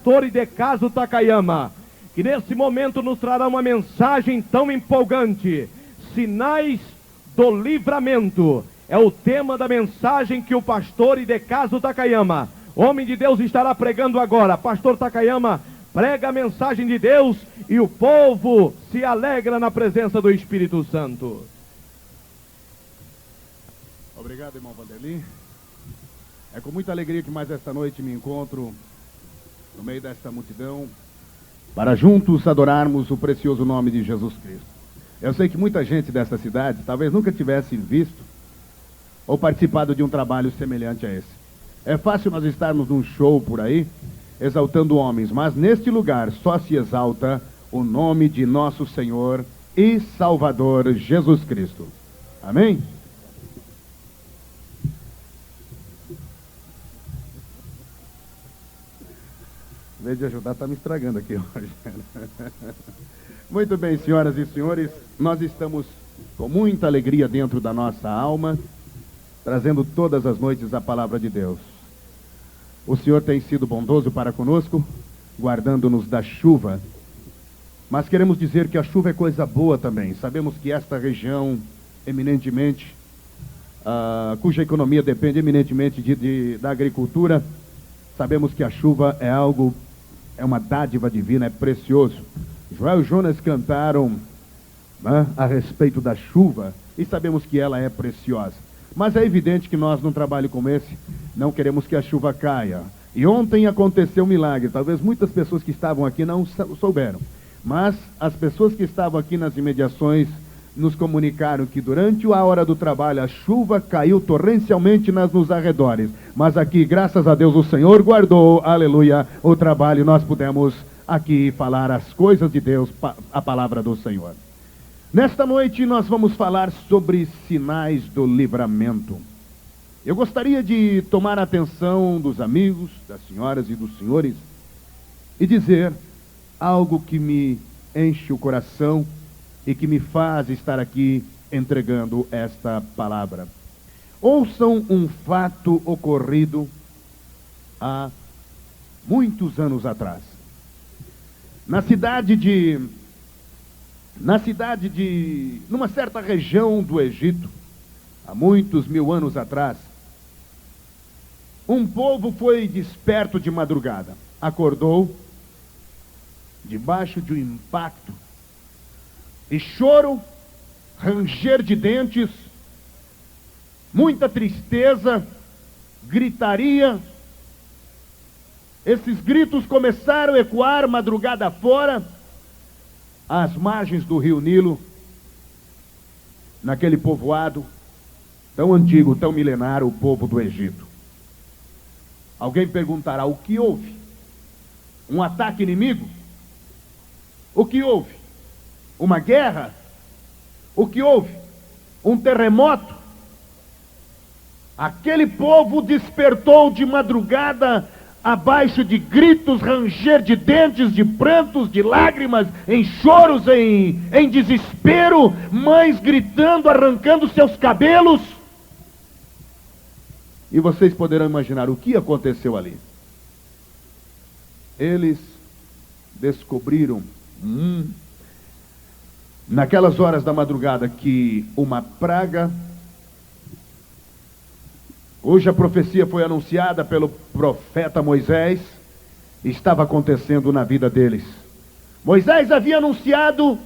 pastor Idecaso Takayama, que nesse momento nos trará uma mensagem tão empolgante. Sinais do livramento é o tema da mensagem que o pastor Idecaso Takayama, homem de Deus, estará pregando agora. Pastor Takayama prega a mensagem de Deus e o povo se alegra na presença do Espírito Santo. Obrigado, irmão Vanderlei. É com muita alegria que mais esta noite me encontro no meio desta multidão para juntos adorarmos o precioso nome de Jesus Cristo. Eu sei que muita gente desta cidade talvez nunca tivesse visto ou participado de um trabalho semelhante a esse. É fácil nós estarmos num show por aí, exaltando homens, mas neste lugar só se exalta o nome de nosso Senhor e Salvador Jesus Cristo. Amém? Em vez de ajudar, está me estragando aqui hoje. Muito bem, senhoras e senhores, nós estamos com muita alegria dentro da nossa alma, trazendo todas as noites a palavra de Deus. O Senhor tem sido bondoso para conosco, guardando-nos da chuva. Mas queremos dizer que a chuva é coisa boa também. Sabemos que esta região, eminentemente, cuja economia depende eminentemente da agricultura, sabemos que a chuva é algo, é uma dádiva divina, é precioso. Joel e Jonas cantaram, né, a respeito da chuva, e sabemos que ela é preciosa. Mas é evidente que nós, num trabalho como esse, não queremos que a chuva caia. E ontem aconteceu um milagre. Talvez muitas pessoas que estavam aqui não souberam. Mas as pessoas que estavam aqui nas imediações nos comunicaram que durante a hora do trabalho a chuva caiu torrencialmente nos arredores. Mas aqui, graças a Deus, o Senhor guardou, aleluia, o trabalho. Nós pudemos aqui falar as coisas de Deus, a palavra do Senhor. Nesta noite nós vamos falar sobre sinais do livramento. Eu gostaria de tomar a atenção dos amigos, das senhoras e dos senhores e dizer algo que me enche o coração e que me faz estar aqui entregando esta palavra. Ouçam um fato ocorrido há muitos anos atrás. Numa certa região do Egito, há muitos mil anos atrás, um povo foi desperto de madrugada, acordou debaixo de um impacto e choro, ranger de dentes, muita tristeza, gritaria. Esses gritos começaram a ecoar madrugada fora, às margens do rio Nilo, naquele povoado tão antigo, tão milenar, o povo do Egito. Alguém perguntará: o que houve? Um ataque inimigo? O que houve? Uma guerra? O que houve? Um terremoto? Aquele povo despertou de madrugada, abaixo de gritos, ranger de dentes, de prantos, de lágrimas, em choros, em desespero, mães gritando, arrancando seus cabelos. E vocês poderão imaginar o que aconteceu ali. Eles descobriram, naquelas horas da madrugada, que uma praga, cuja profecia foi anunciada pelo profeta Moisés, estava acontecendo na vida deles. Moisés havia anunciado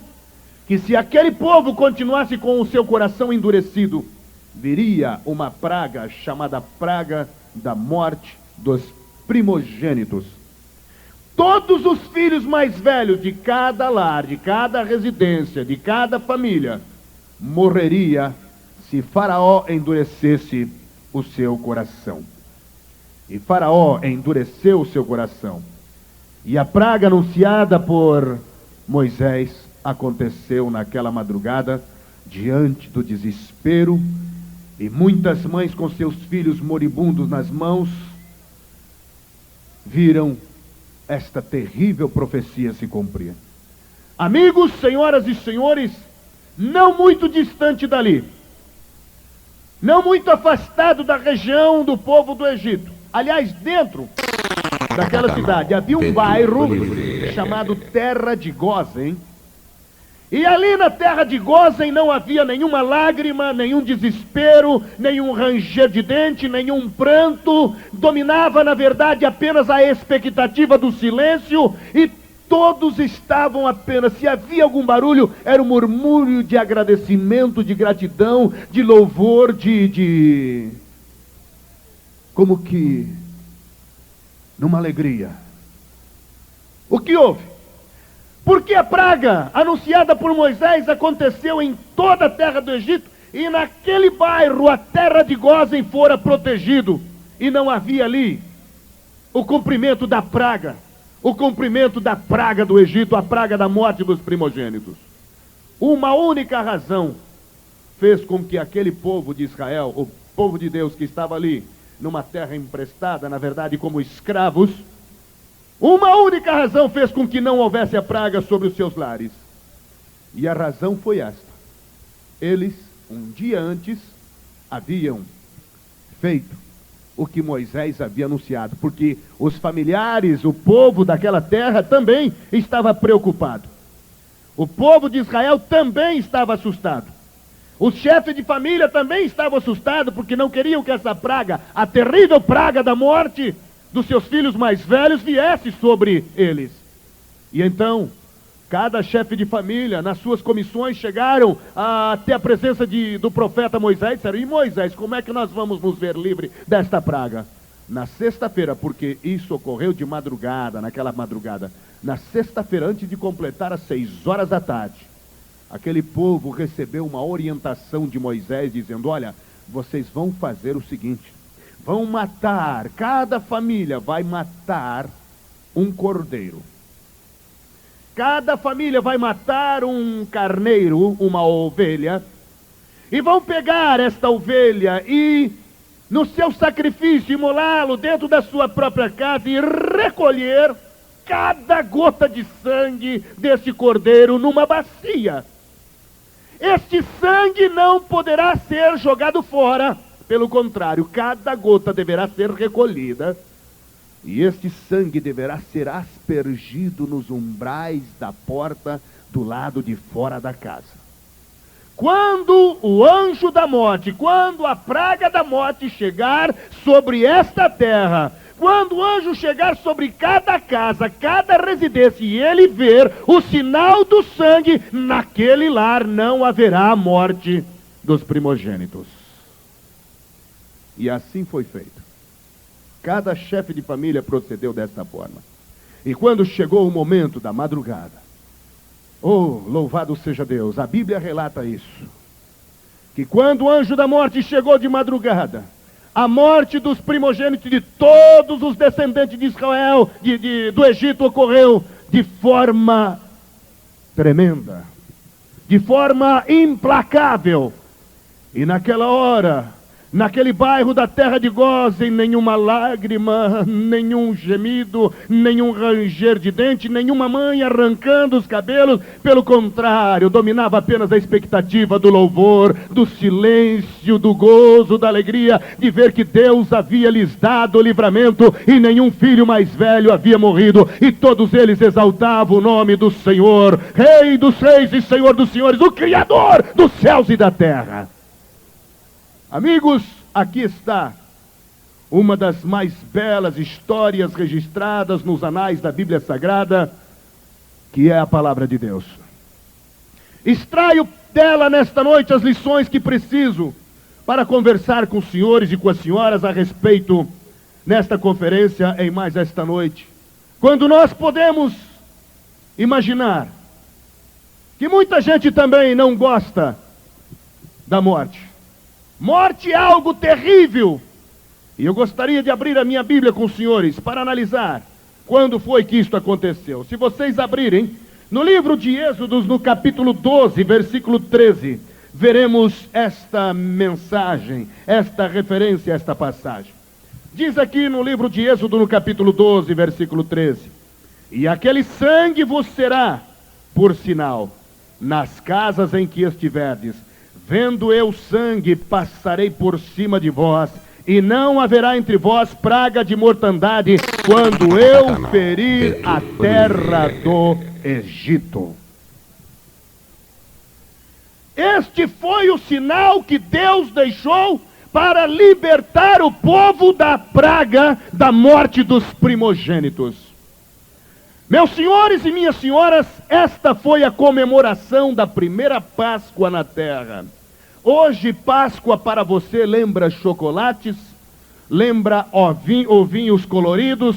que se aquele povo continuasse com o seu coração endurecido, viria uma praga chamada praga da morte dos primogênitos. Todos os filhos mais velhos de cada lar, de cada residência, de cada família, morreria se Faraó endurecesse o seu coração. E Faraó endureceu o seu coração. E a praga anunciada por Moisés aconteceu naquela madrugada, diante do desespero, e muitas mães com seus filhos moribundos nas mãos viram esta terrível profecia se cumprir. Amigos, senhoras e senhores, não muito distante dali, não muito afastado da região do povo do Egito, aliás, dentro daquela cidade, havia um bairro chamado Terra de Gósen. E ali na terra de Gósen não havia nenhuma lágrima, nenhum desespero, nenhum ranger de dente, nenhum pranto. Dominava, na verdade, apenas a expectativa do silêncio, e todos estavam apenas, se havia algum barulho, era um murmúrio de agradecimento, de gratidão, de louvor, como que numa alegria. O que houve? Porque a praga anunciada por Moisés aconteceu em toda a terra do Egito, e naquele bairro a terra de Gósen fora protegido, e não havia ali o cumprimento da praga, o cumprimento da praga do Egito, a praga da morte dos primogênitos. Uma única razão fez com que aquele povo de Israel, o povo de Deus que estava ali numa terra emprestada, na verdade como escravos, uma única razão fez com que não houvesse a praga sobre os seus lares. E a razão foi esta: eles, um dia antes, haviam feito o que Moisés havia anunciado, porque os familiares, o povo daquela terra também estava preocupado. O povo de Israel também estava assustado. Os chefes de família também estavam assustados, porque não queriam que essa praga, a terrível praga da morte dos seus filhos mais velhos, viesse sobre eles. E então, cada chefe de família, nas suas comissões, chegaram até a presença do profeta Moisés e disseram: e Moisés, como é que nós vamos nos ver livre desta praga? Na sexta-feira, porque isso ocorreu de madrugada, naquela madrugada, na sexta-feira, antes de completar as 6 horas da tarde, aquele povo recebeu uma orientação de Moisés, dizendo: olha, vocês vão fazer o seguinte, vão matar, cada família vai matar um cordeiro. Cada família vai matar um carneiro, uma ovelha, e vão pegar esta ovelha e, no seu sacrifício, imolá-lo dentro da sua própria casa e recolher cada gota de sangue desse cordeiro numa bacia. Este sangue não poderá ser jogado fora. Pelo contrário, cada gota deverá ser recolhida, e este sangue deverá ser aspergido nos umbrais da porta do lado de fora da casa. Quando o anjo da morte, quando a praga da morte chegar sobre esta terra, quando o anjo chegar sobre cada casa, cada residência, e ele ver o sinal do sangue, naquele lar não haverá morte dos primogênitos. E assim foi feito. Cada chefe de família procedeu desta forma. E quando chegou o momento da madrugada, oh, louvado seja Deus, a Bíblia relata isso, que quando o anjo da morte chegou de madrugada, a morte dos primogênitos de todos os descendentes de Israel, do Egito, ocorreu de forma tremenda, de forma implacável. E naquela hora, naquele bairro da terra de Gósen, nenhuma lágrima, nenhum gemido, nenhum ranger de dente, nenhuma mãe arrancando os cabelos. Pelo contrário, dominava apenas a expectativa do louvor, do silêncio, do gozo, da alegria de ver que Deus havia lhes dado o livramento e nenhum filho mais velho havia morrido. E todos eles exaltavam o nome do Senhor, Rei dos reis e Senhor dos senhores, o Criador dos céus e da terra. Amigos, aqui está uma das mais belas histórias registradas nos anais da Bíblia Sagrada, que é a palavra de Deus. Extraio dela nesta noite as lições que preciso para conversar com os senhores e com as senhoras a respeito nesta conferência em mais esta noite. Quando nós podemos imaginar que muita gente também não gosta da morte. Morte é algo terrível. E eu gostaria de abrir a minha Bíblia com os senhores para analisar quando foi que isto aconteceu. Se vocês abrirem no livro de Êxodos, no capítulo 12, versículo 13, veremos esta mensagem, esta referência, esta passagem. Diz aqui no livro de Êxodo, no capítulo 12, versículo 13: e aquele sangue vos será por sinal nas casas em que estiverdes. Vendo eu sangue, passarei por cima de vós, e não haverá entre vós praga de mortandade, quando eu ferir a terra do Egito. Este foi o sinal que Deus deixou para libertar o povo da praga da morte dos primogênitos. Meus senhores e minhas senhoras, esta foi a comemoração da primeira Páscoa na terra. Hoje, Páscoa para você lembra chocolates, lembra ovinhos coloridos,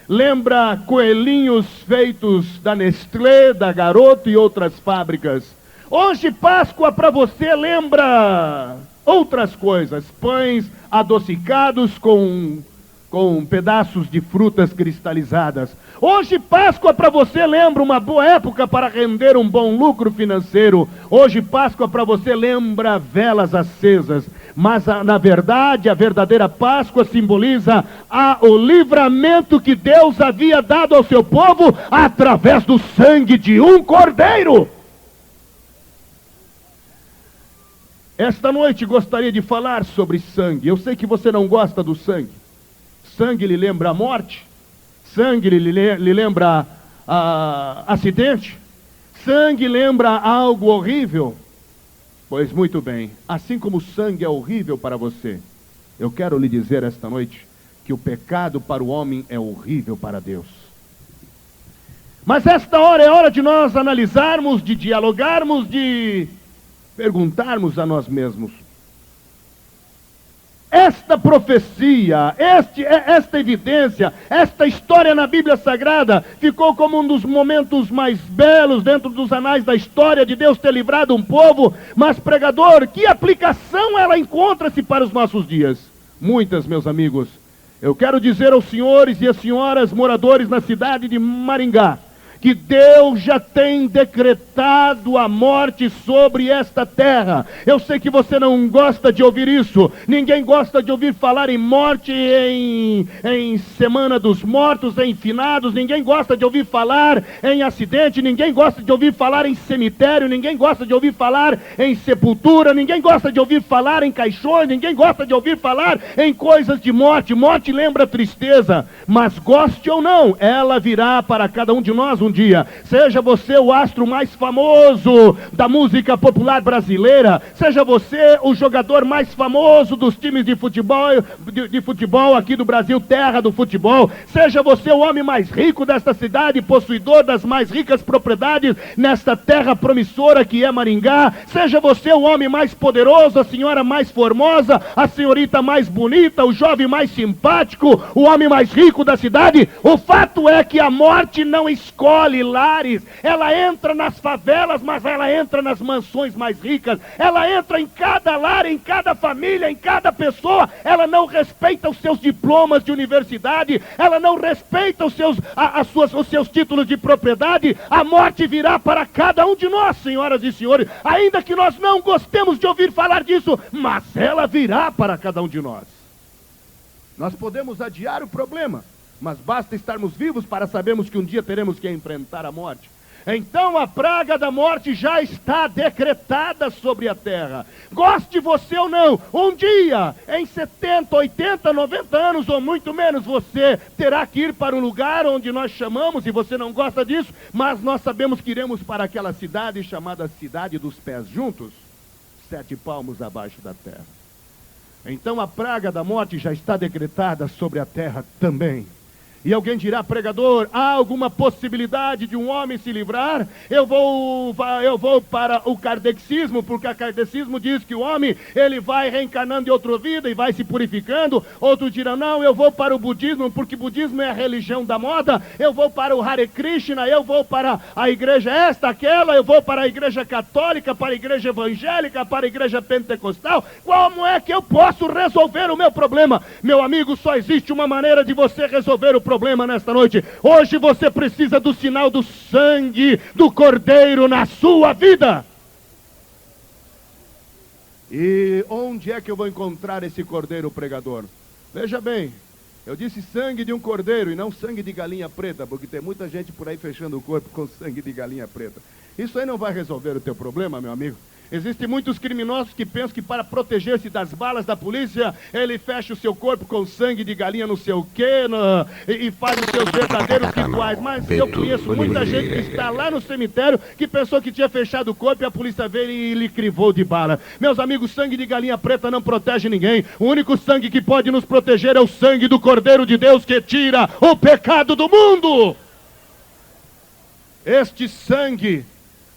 lembra coelhinhos feitos da Nestlé, da Garoto e outras fábricas. Hoje, Páscoa para você lembra outras coisas, pães adocicados com pedaços de frutas cristalizadas. Hoje, Páscoa para você lembra uma boa época para render um bom lucro financeiro. Hoje, Páscoa para você lembra velas acesas. Mas, na verdade, a verdadeira Páscoa simboliza o livramento que Deus havia dado ao seu povo através do sangue de um cordeiro. Esta noite gostaria de falar sobre sangue. Eu sei que você não gosta do sangue. Sangue lhe lembra a morte? Sangue lhe lembra acidente? Sangue lembra algo horrível? Pois muito bem, assim como o sangue é horrível para você, eu quero lhe dizer esta noite que o pecado para o homem é horrível para Deus. Mas esta hora é hora de nós analisarmos, de dialogarmos, de perguntarmos a nós mesmos. Esta profecia, esta evidência, esta história na Bíblia Sagrada ficou como um dos momentos mais belos dentro dos anais da história de Deus ter livrado um povo. Mas, pregador, que aplicação ela encontra-se para os nossos dias? Muitas, meus amigos. Eu quero dizer aos senhores e às senhoras moradores na cidade de Maringá, que Deus já tem decretado a morte sobre esta terra. Eu sei que você não gosta de ouvir isso. Ninguém gosta de ouvir falar em morte, em Semana dos Mortos, em finados. Ninguém gosta de ouvir falar em acidente. Ninguém gosta de ouvir falar em cemitério. Ninguém gosta de ouvir falar em sepultura. Ninguém gosta de ouvir falar em caixões. Ninguém gosta de ouvir falar em coisas de morte. Morte lembra tristeza, mas goste ou não, ela virá para cada um de nós um dia. Seja você o astro mais famoso da música popular brasileira, seja você o jogador mais famoso dos times de futebol aqui do Brasil, terra do futebol, seja você o homem mais rico desta cidade, possuidor das mais ricas propriedades nesta terra promissora que é Maringá, seja você o homem mais poderoso, a senhora mais formosa, a senhorita mais bonita, o jovem mais simpático, o homem mais rico da cidade, o fato é que a morte não escolhe lares, ela entra nas favelas, mas ela entra nas mansões mais ricas, ela entra em cada lar, em cada família, em cada pessoa. Ela não respeita os seus diplomas de universidade, ela não respeita os seus títulos de propriedade. A morte virá para cada um de nós, senhoras e senhores, ainda que nós não gostemos de ouvir falar disso, mas ela virá para cada um de nós. Nós podemos adiar o problema, mas basta estarmos vivos para sabermos que um dia teremos que enfrentar a morte. Então a praga da morte já está decretada sobre a terra. Goste você ou não, um dia, em 70, 80, 90 anos ou muito menos, você terá que ir para um lugar onde nós chamamos, e você não gosta disso, mas nós sabemos que iremos para aquela cidade chamada Cidade dos Pés Juntos, 7 palmos abaixo da terra. Então a praga da morte já está decretada sobre a terra também. E alguém dirá, pregador, há alguma possibilidade de um homem se livrar? Eu vou para o kardecismo, porque o kardecismo diz que o homem, ele vai reencarnando em outra vida e vai se purificando. Outros dirão, não, eu vou para o budismo, porque o budismo é a religião da moda. Eu vou para o Hare Krishna, eu vou para a igreja esta, aquela, eu vou para a igreja católica, para a igreja evangélica, para a igreja pentecostal. Como é que eu posso resolver o meu problema? Meu amigo, só existe uma maneira de você resolver o problema nesta noite. Hoje você precisa do sinal do sangue do Cordeiro na sua vida. E onde é que eu vou encontrar esse Cordeiro, pregador? Veja bem, eu disse sangue de um cordeiro e não sangue de galinha preta, porque tem muita gente por aí fechando o corpo com sangue de galinha preta. Isso aí não vai resolver o teu problema, meu amigo. Existem muitos criminosos que pensam que para proteger-se das balas da polícia, ele fecha o seu corpo com sangue de galinha não sei o quê, e faz os seus verdadeiros rituais. Mas eu conheço muita gente que está lá no cemitério que pensou que tinha fechado o corpo e a polícia veio e lhe crivou de bala. Meus amigos, sangue de galinha preta não protege ninguém. O único sangue que pode nos proteger é o sangue do Cordeiro de Deus que tira o pecado do mundo. Este sangue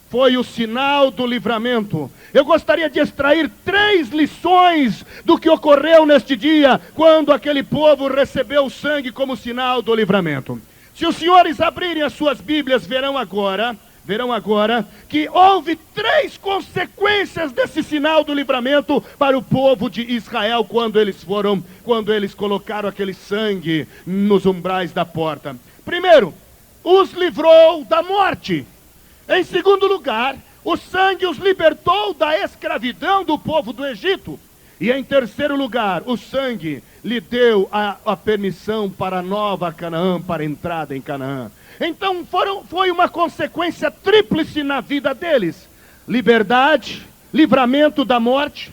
foi o sinal do livramento. Eu gostaria de extrair 3 lições do que ocorreu neste dia, quando aquele povo recebeu o sangue como sinal do livramento. Se os senhores abrirem as suas Bíblias, verão agora que houve 3 consequências desse sinal do livramento para o povo de Israel quando eles colocaram aquele sangue nos umbrais da porta. Primeiro, os livrou da morte. Em segundo lugar, o sangue os libertou da escravidão do povo do Egito. E em terceiro lugar, o sangue lhe deu a permissão para a nova Canaã, para a entrada em Canaã. Então foi uma consequência tríplice na vida deles: liberdade, livramento da morte,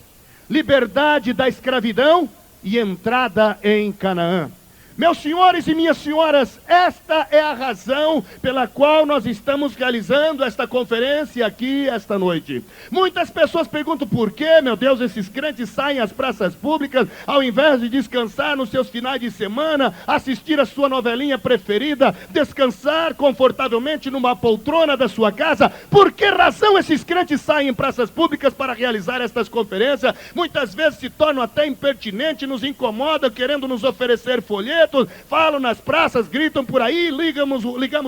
liberdade da escravidão e entrada em Canaã. Meus senhores e minhas senhoras, esta é a razão pela qual nós estamos realizando esta conferência aqui esta noite. Muitas pessoas perguntam por que, meu Deus, esses crentes saem às praças públicas ao invés de descansar nos seus finais de semana, assistir a sua novelinha preferida, descansar confortavelmente numa poltrona da sua casa. Por que razão esses crentes saem em praças públicas para realizar estas conferências? Muitas vezes se tornam até impertinentes, nos incomodam, querendo nos oferecer folhetos, falam nas praças, gritam por aí, ligamos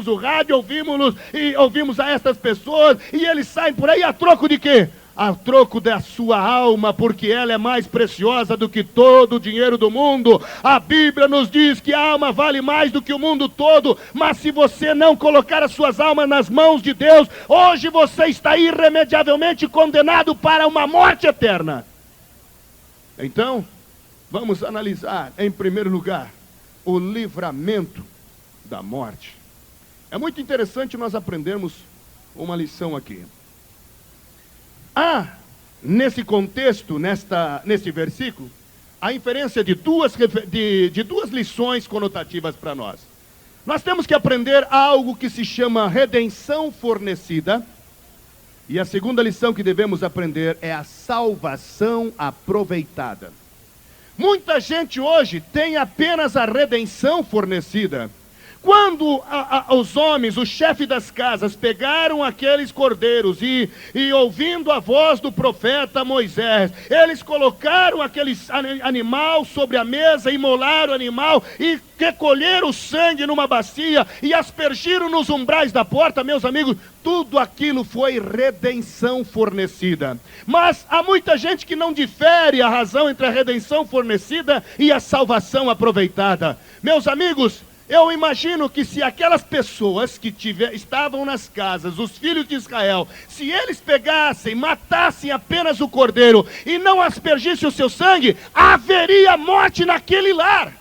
o rádio, ouvimos a estas pessoas, e eles saem por aí a troco de quê? A troco da sua alma, porque ela é mais preciosa do que todo o dinheiro do mundo. A Bíblia nos diz que a alma vale mais do que o mundo todo, mas se você não colocar as suas almas nas mãos de Deus, hoje você está irremediavelmente condenado para uma morte eterna. Então, vamos analisar, em primeiro lugar, o livramento da morte. É muito interessante nós aprendermos uma lição aqui. Nesse contexto, nesse versículo, a inferência de duas lições conotativas para nós. Nós temos que aprender algo que se chama redenção fornecida, e a segunda lição que devemos aprender é a salvação aproveitada. Muita gente hoje tem apenas a redenção fornecida. Quando os homens, o chefe das casas, pegaram aqueles cordeiros e ouvindo a voz do profeta Moisés, eles colocaram aquele animal sobre a mesa, imolaram o animal e recolheram o sangue numa bacia e aspergiram nos umbrais da porta, meus amigos, tudo aquilo foi redenção fornecida. Mas há muita gente que não difere a razão entre a redenção fornecida e a salvação aproveitada. Meus amigos, eu imagino que se aquelas pessoas que estavam nas casas, os filhos de Israel, se eles pegassem, matassem apenas o cordeiro e não aspergissem o seu sangue, haveria morte naquele lar.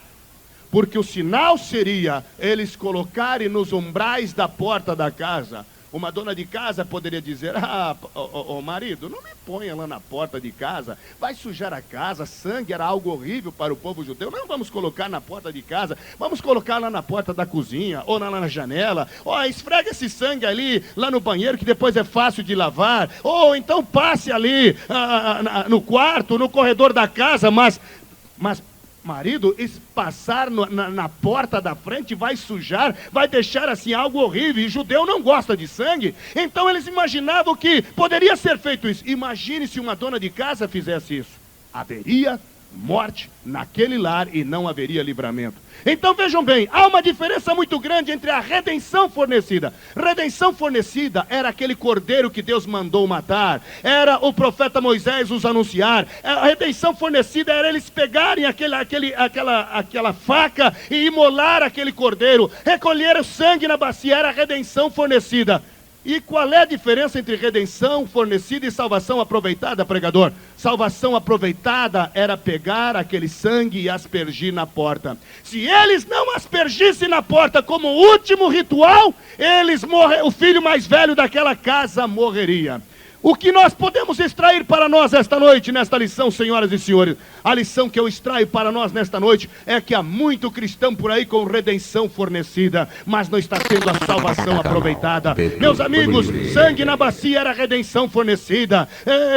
Porque o sinal seria eles colocarem nos umbrais da porta da casa. Uma dona de casa poderia dizer: marido, não me ponha lá na porta de casa, vai sujar a casa, sangue era algo horrível para o povo judeu, não vamos colocar na porta de casa, vamos colocar lá na porta da cozinha, ou lá na janela, esfrega esse sangue ali, lá no banheiro, que depois é fácil de lavar, ou então passe ali no quarto, no corredor da casa, mas marido, passar na porta da frente vai sujar, vai deixar assim algo horrível, e judeu não gosta de sangue, então eles imaginavam que poderia ser feito isso. Imagine se uma dona de casa fizesse isso, haveria morte naquele lar e não haveria livramento. Então vejam bem, há uma diferença muito grande entre a redenção fornecida. Redenção fornecida era aquele cordeiro que Deus mandou matar, era o profeta Moisés os anunciar. A redenção fornecida era eles pegarem aquela faca e imolar aquele cordeiro, recolher o sangue na bacia, era a redenção fornecida. E qual é a diferença entre redenção fornecida e salvação aproveitada, pregador? Salvação aproveitada era pegar aquele sangue e aspergir na porta. Se eles não aspergissem na porta como último ritual, o filho mais velho daquela casa morreria. O que nós podemos extrair para nós esta noite, nesta lição, senhoras e senhores? A lição que eu extraio para nós nesta noite é que há muito cristão por aí com redenção fornecida, mas não está tendo a salvação aproveitada. Meus amigos, sangue na bacia era redenção fornecida,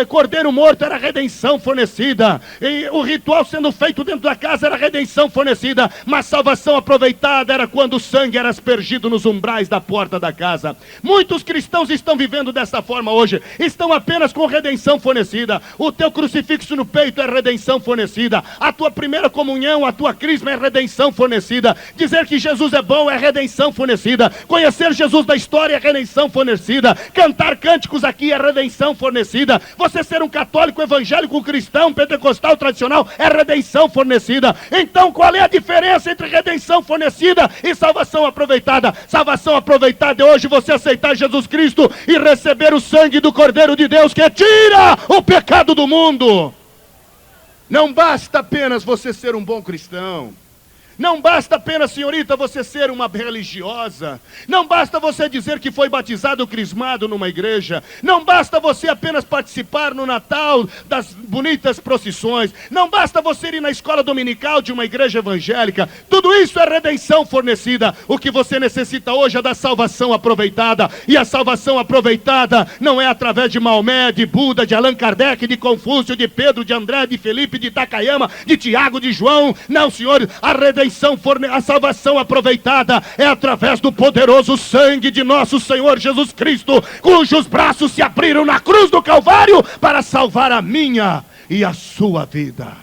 cordeiro morto era redenção fornecida, e o ritual sendo feito dentro da casa era redenção fornecida, mas salvação aproveitada era quando o sangue era aspergido nos umbrais da porta da casa. Muitos cristãos estão vivendo dessa forma hoje, estão apenas com redenção fornecida. O teu crucifixo no peito é redenção fornecida, a tua primeira comunhão, a tua crisma é redenção fornecida, dizer que Jesus é bom é redenção fornecida, conhecer Jesus da história é redenção fornecida, cantar cânticos aqui é redenção fornecida, você ser um católico, evangélico, cristão, pentecostal, tradicional é redenção fornecida. Então qual é a diferença entre redenção fornecida e salvação aproveitada? Salvação aproveitada é hoje você aceitar Jesus Cristo e receber o sangue do Cordeiro de Deus que tira o pecado do mundo. Não basta apenas você ser um bom cristão. Não basta apenas, senhorita, você ser uma religiosa. Não basta você dizer que foi batizado ou crismado numa igreja. Não basta você apenas participar no Natal das bonitas procissões. Não basta você ir na escola dominical de uma igreja evangélica. Tudo isso é redenção fornecida. O que você necessita hoje é da salvação aproveitada. E a salvação aproveitada não é através de Maomé, de Buda, de Allan Kardec, de Confúcio, de Pedro, de André, de Felipe, de Takayama, de Tiago, de João. Não, senhores, a salvação aproveitada é através do poderoso sangue de nosso Senhor Jesus Cristo, cujos braços se abriram na cruz do Calvário para salvar a minha e a sua vida.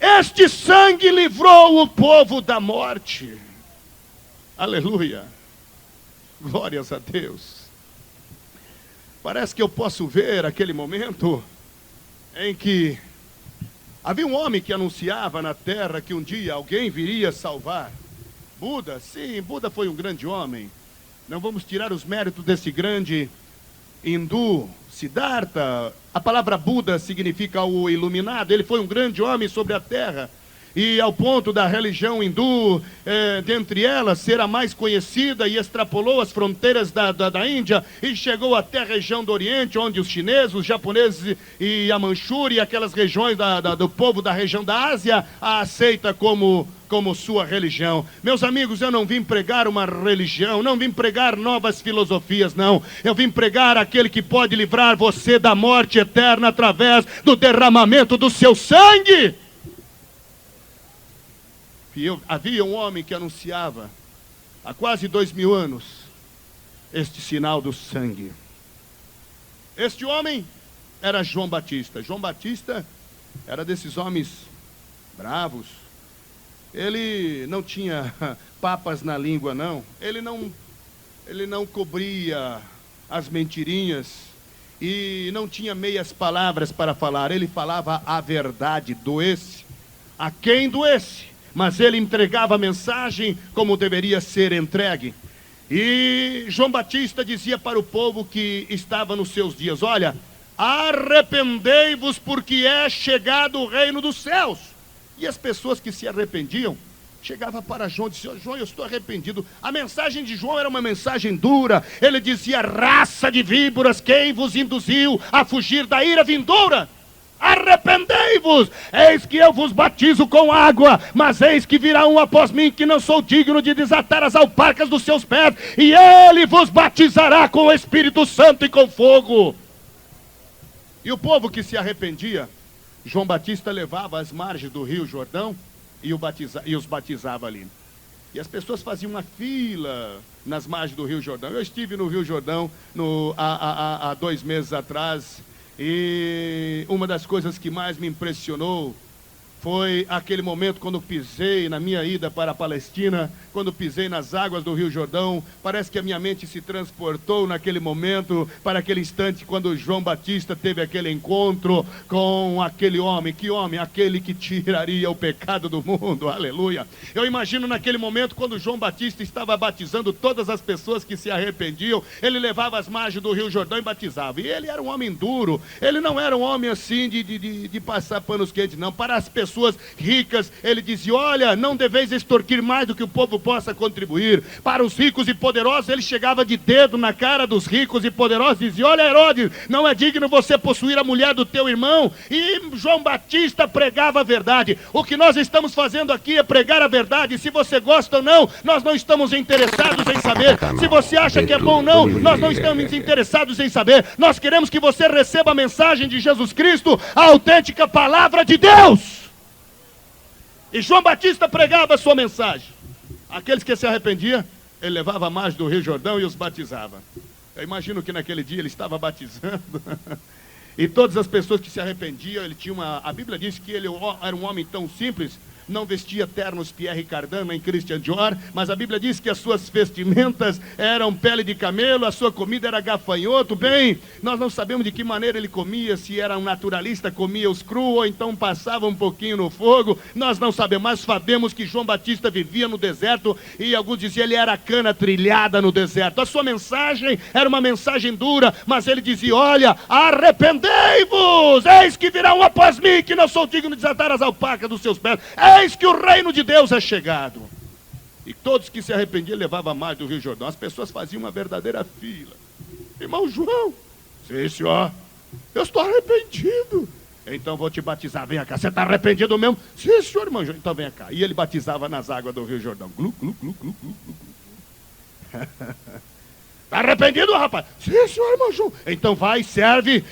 Este sangue livrou o povo da morte. Aleluia. Glórias a Deus. Parece que eu posso ver aquele momento em que havia um homem que anunciava na terra que um dia alguém viria salvar. Buda, sim, Buda foi um grande homem. Não vamos tirar os méritos desse grande hindu, Siddhartha. A palavra Buda significa o iluminado. Ele foi um grande homem sobre a terra. E ao ponto da religião hindu, dentre elas, ser a mais conhecida, e extrapolou as fronteiras da Índia e chegou até a região do Oriente, onde os chineses, os japoneses e a Manchúria, aquelas regiões do povo da região da Ásia, a aceita como sua religião. Meus amigos, eu não vim pregar uma religião, não vim pregar novas filosofias, não. Eu vim pregar aquele que pode livrar você da morte eterna através do derramamento do seu sangue. Havia um homem que anunciava há quase 2000 anos este sinal do sangue. Este homem era João Batista. João Batista era desses homens bravos. Ele não tinha papas na língua, não. Ele não cobria as mentirinhas e não tinha meias palavras para falar. Ele falava a verdade, doesse a quem doesse. Mas ele entregava a mensagem como deveria ser entregue. E João Batista dizia para o povo que estava nos seus dias: olha, arrependei-vos porque é chegado o reino dos céus. E as pessoas que se arrependiam, chegavam para João e diziam: João, eu estou arrependido. A mensagem de João era uma mensagem dura. Ele dizia: raça de víboras, quem vos induziu a fugir da ira vindoura? Arrependei-vos, eis que eu vos batizo com água, mas eis que virá um após mim que não sou digno de desatar as alparcas dos seus pés, e ele vos batizará com o Espírito Santo e com fogo. E o povo que se arrependia, João Batista levava às margens do Rio Jordão e os batizava ali. E as pessoas faziam uma fila nas margens do Rio Jordão. Eu estive no Rio Jordão há 2 meses atrás. E uma das coisas que mais me impressionou foi aquele momento quando pisei na minha ida para a Palestina, quando pisei nas águas do Rio Jordão. Parece que a minha mente se transportou naquele momento, para aquele instante quando João Batista teve aquele encontro com aquele homem. Que homem? Aquele que tiraria o pecado do mundo, aleluia. Eu imagino naquele momento quando João Batista estava batizando todas as pessoas que se arrependiam, ele levava as margens do Rio Jordão e batizava. E ele era um homem duro, ele não era um homem assim de passar panos quentes, não. Para as pessoas pessoas ricas, ele dizia: olha, não deveis extorquir mais do que o povo possa contribuir. Para os ricos e poderosos, ele chegava de dedo na cara dos ricos e poderosos e dizia: olha, Herodes, não é digno você possuir a mulher do teu irmão. E João Batista pregava a verdade. O que nós estamos fazendo aqui é pregar a verdade. Se você gosta ou não, nós não estamos interessados em saber. Se você acha que é bom ou não, nós não estamos interessados em saber. Nós queremos que você receba a mensagem de Jesus Cristo, a autêntica palavra de Deus. E João Batista pregava a sua mensagem. Aqueles que se arrependiam, ele levava a margem do Rio Jordão e os batizava. Eu imagino que naquele dia ele estava batizando. E todas as pessoas que se arrependiam, ele tinha uma... A Bíblia diz que ele era um homem tão simples, não vestia ternos Pierre Cardin nem Christian Dior, mas a Bíblia diz que as suas vestimentas eram pele de camelo, a sua comida era gafanhoto. Bem, nós não sabemos de que maneira ele comia, se era um naturalista, comia os crus, ou então passava um pouquinho no fogo, nós não sabemos, mas sabemos que João Batista vivia no deserto, e alguns diziam ele era cana trilhada no deserto. A sua mensagem era uma mensagem dura, mas ele dizia: olha, arrependei-vos, eis que virá um após mim, que não sou digno de desatar as alpacas dos seus pés. Eis que o reino de Deus é chegado. E todos que se arrependiam levavam a margem do Rio Jordão. As pessoas faziam uma verdadeira fila. Irmão João, sim, senhor, eu estou arrependido. Então vou te batizar, venha cá. Você está arrependido mesmo? Sim, senhor, irmão João, então venha cá. E ele batizava nas águas do Rio Jordão. Glu, glu, glu, glu, glu, glu. Está arrependido, rapaz? Sim, senhor, irmão João. Então vai, serve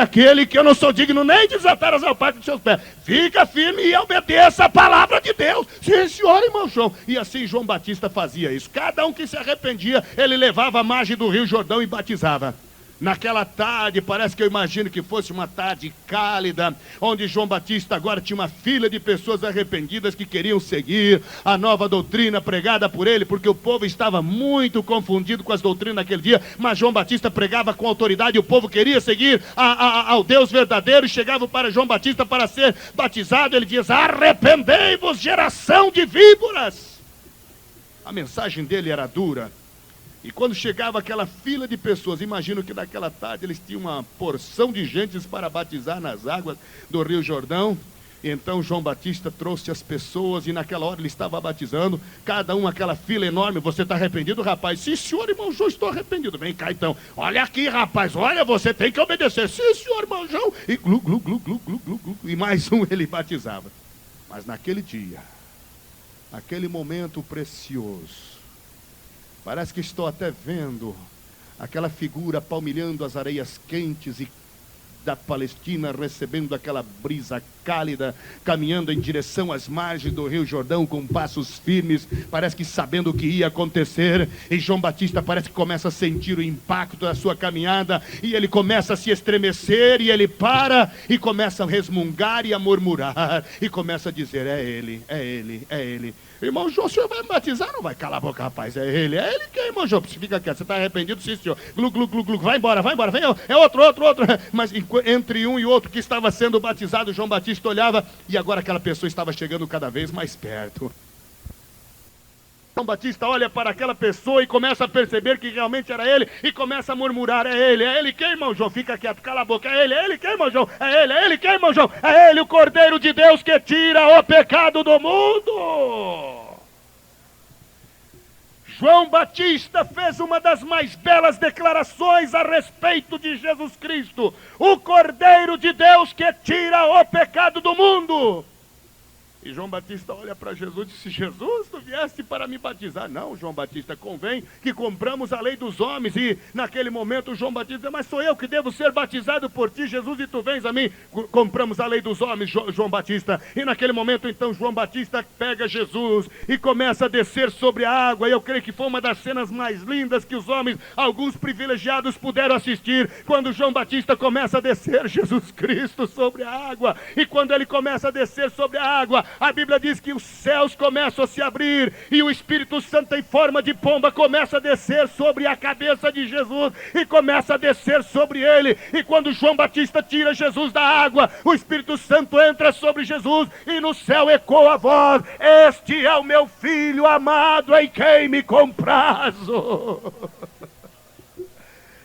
aquele que eu não sou digno nem de desatar as alpacas dos seus pés. Fica firme e obedeça a palavra de Deus. Sim, senhor, irmão João. E assim João Batista fazia isso. Cada um que se arrependia, ele levava a margem do Rio Jordão e batizava. Naquela tarde, parece que eu imagino que fosse uma tarde cálida, onde João Batista agora tinha uma fila de pessoas arrependidas que queriam seguir a nova doutrina pregada por ele, porque o povo estava muito confundido com as doutrinas naquele dia, mas João Batista pregava com autoridade, e o povo queria seguir ao Deus verdadeiro, e chegava para João Batista para ser batizado. Ele diz: arrependei-vos, geração de víboras. A mensagem dele era dura. E quando chegava aquela fila de pessoas, imagino que naquela tarde eles tinham uma porção de gente para batizar nas águas do Rio Jordão. E então João Batista trouxe as pessoas e naquela hora ele estava batizando, cada um aquela fila enorme. Você está arrependido, rapaz? Sim, senhor, irmão João, estou arrependido. Vem cá então, olha aqui, rapaz, olha, você tem que obedecer. Sim, senhor, irmão João. E glu, glu, glu, glu, glu, glu, glu. E mais um ele batizava. Mas naquele dia, aquele momento precioso, parece que estou até vendo aquela figura palmilhando as areias quentes e da Palestina, recebendo aquela brisa cálida, caminhando em direção às margens do Rio Jordão com passos firmes, parece que sabendo o que ia acontecer. E João Batista parece que começa a sentir o impacto da sua caminhada, e ele começa a se estremecer, e ele para e começa a resmungar e a murmurar, e começa a dizer: é ele, é ele, é ele. Irmão João, o senhor vai me batizar? Não vai? Cala a boca, rapaz, é ele que é, irmão João. Fica quieto, você está arrependido? Sim, senhor. Glu, glu, glu, glu, vai embora, vem, é outro. Mas entre um e outro que estava sendo batizado, João Batista olhava, e agora aquela pessoa estava chegando cada vez mais perto. João Batista olha para aquela pessoa e começa a perceber que realmente era ele, e começa a murmurar: é ele que, irmão João? Fica quieto, cala a boca, é ele que, irmão João? É ele que, irmão João? É ele, o Cordeiro de Deus que tira o pecado do mundo. João Batista fez uma das mais belas declarações a respeito de Jesus Cristo, o Cordeiro de Deus que tira o pecado do mundo. E João Batista olha para Jesus e disse: Jesus, tu vieste para me batizar? Não, João Batista, convém que compramos a lei dos homens. E naquele momento João Batista diz: mas sou eu que devo ser batizado por ti, Jesus, e tu vens a mim. Compramos a lei dos homens, João Batista. E naquele momento então João Batista pega Jesus e começa a descer sobre a água. E eu creio que foi uma das cenas mais lindas que os homens, alguns privilegiados, puderam assistir, quando João Batista começa a descer Jesus Cristo sobre a água. E quando ele começa a descer sobre a água, a Bíblia diz que os céus começam a se abrir, e o Espírito Santo em forma de pomba começa a descer sobre a cabeça de Jesus, e começa a descer sobre ele. E quando João Batista tira Jesus da água, o Espírito Santo entra sobre Jesus, e no céu ecoa a voz: este é o meu Filho amado, em quem me comprazo.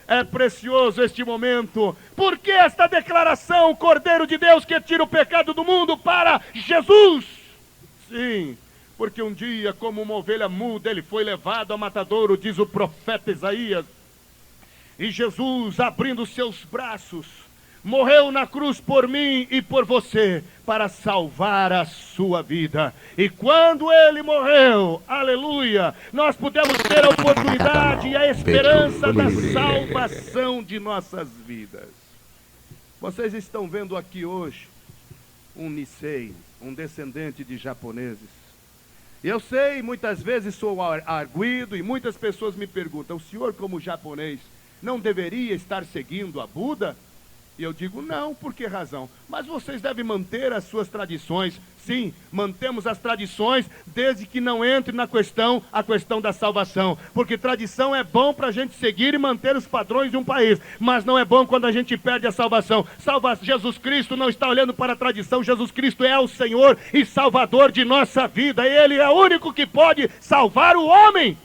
É precioso este momento. Por que esta declaração? Cordeiro de Deus que tira o pecado do mundo para Jesus. Sim, porque um dia, como uma ovelha muda, ele foi levado ao matadouro, diz o profeta Isaías. E Jesus, abrindo seus braços, morreu na cruz por mim e por você, para salvar a sua vida. E quando ele morreu, aleluia, nós pudemos ter a oportunidade e a esperança da salvação de nossas vidas. Vocês estão vendo aqui hoje um Nisei, um descendente de japoneses. Eu sei, muitas vezes sou arguido e muitas pessoas me perguntam: o senhor, como japonês, não deveria estar seguindo a Buda? E eu digo, não, por que razão? Mas vocês devem manter as suas tradições. Sim, mantemos as tradições, desde que não entre na questão, a questão da salvação. Porque tradição é bom para a gente seguir e manter os padrões de um país, mas não é bom quando a gente perde a salvação. Jesus Cristo não está olhando para a tradição, Jesus Cristo é o Senhor e Salvador de nossa vida. Ele é o único que pode salvar o homem.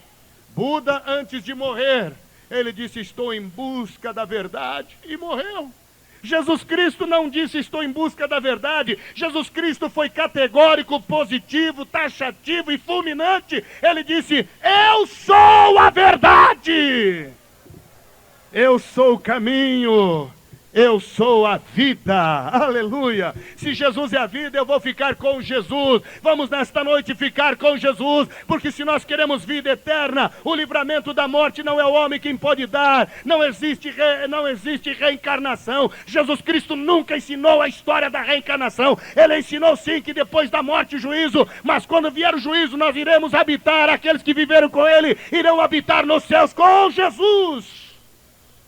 Buda, antes de morrer, ele disse, estou em busca da verdade, e morreu. Jesus Cristo não disse, estou em busca da verdade. Jesus Cristo foi categórico, positivo, taxativo e fulminante. Ele disse, eu sou a verdade. Eu sou o caminho. Eu sou a vida, aleluia. Se Jesus é a vida, eu vou ficar com Jesus. Vamos nesta noite ficar com Jesus, porque se nós queremos vida eterna, o livramento da morte não é o homem quem pode dar. Não existe reencarnação. Jesus Cristo nunca ensinou a história da reencarnação. Ele ensinou sim que depois da morte o juízo, mas quando vier o juízo nós iremos habitar, aqueles que viveram com Ele irão habitar nos céus com Jesus.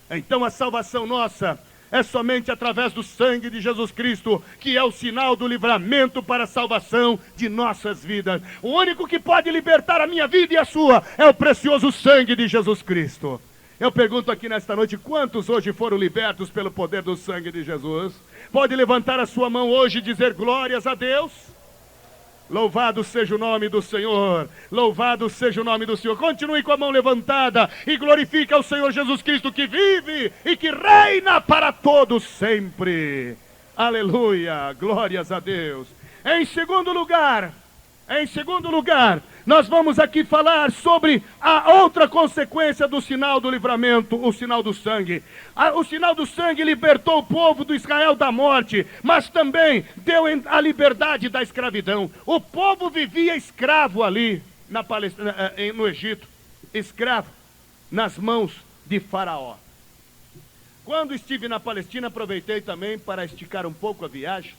Então a salvação nossa é somente através do sangue de Jesus Cristo, que é o sinal do livramento para a salvação de nossas vidas. O único que pode libertar a minha vida e a sua é o precioso sangue de Jesus Cristo. Eu pergunto aqui nesta noite, quantos hoje foram libertos pelo poder do sangue de Jesus? Pode levantar a sua mão hoje e dizer glórias a Deus? Louvado seja o nome do Senhor, louvado seja o nome do Senhor. Continue com a mão levantada e glorifique ao Senhor Jesus Cristo, que vive e que reina para todos sempre. Aleluia, glórias a Deus. Em segundo lugar, nós vamos aqui falar sobre a outra consequência do sinal do livramento, o sinal do sangue. O sinal do sangue libertou o povo do Israel da morte, mas também deu a liberdade da escravidão. O povo vivia escravo ali no Egito, escravo nas mãos de Faraó. Quando estive na Palestina, aproveitei também para esticar um pouco a viagem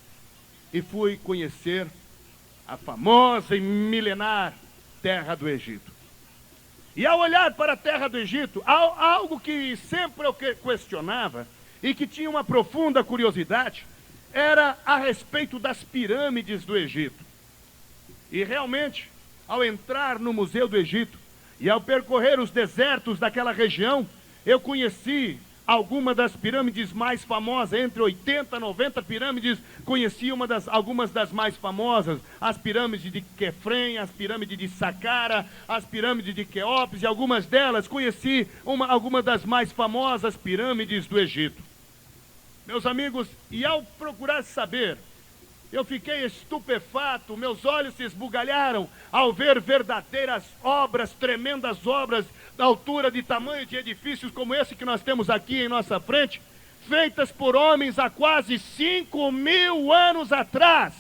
e fui conhecer a famosa e milenar terra do Egito. E ao olhar para a terra do Egito, algo que sempre eu questionava e que tinha uma profunda curiosidade, era a respeito das pirâmides do Egito. E realmente, ao entrar no Museu do Egito e ao percorrer os desertos daquela região, eu conheci algumas das pirâmides mais famosas, entre 80 e 90 pirâmides, conheci algumas das mais famosas, as pirâmides de Quefrem, as pirâmides de Saqqara, as pirâmides de Queops, e algumas delas conheci algumas das mais famosas pirâmides do Egito. Meus amigos, e ao procurar saber, eu fiquei estupefato, meus olhos se esbugalharam ao ver verdadeiras obras, tremendas obras, da altura de tamanho de edifícios como esse que nós temos aqui em nossa frente, feitas por homens há quase 5.000 anos atrás,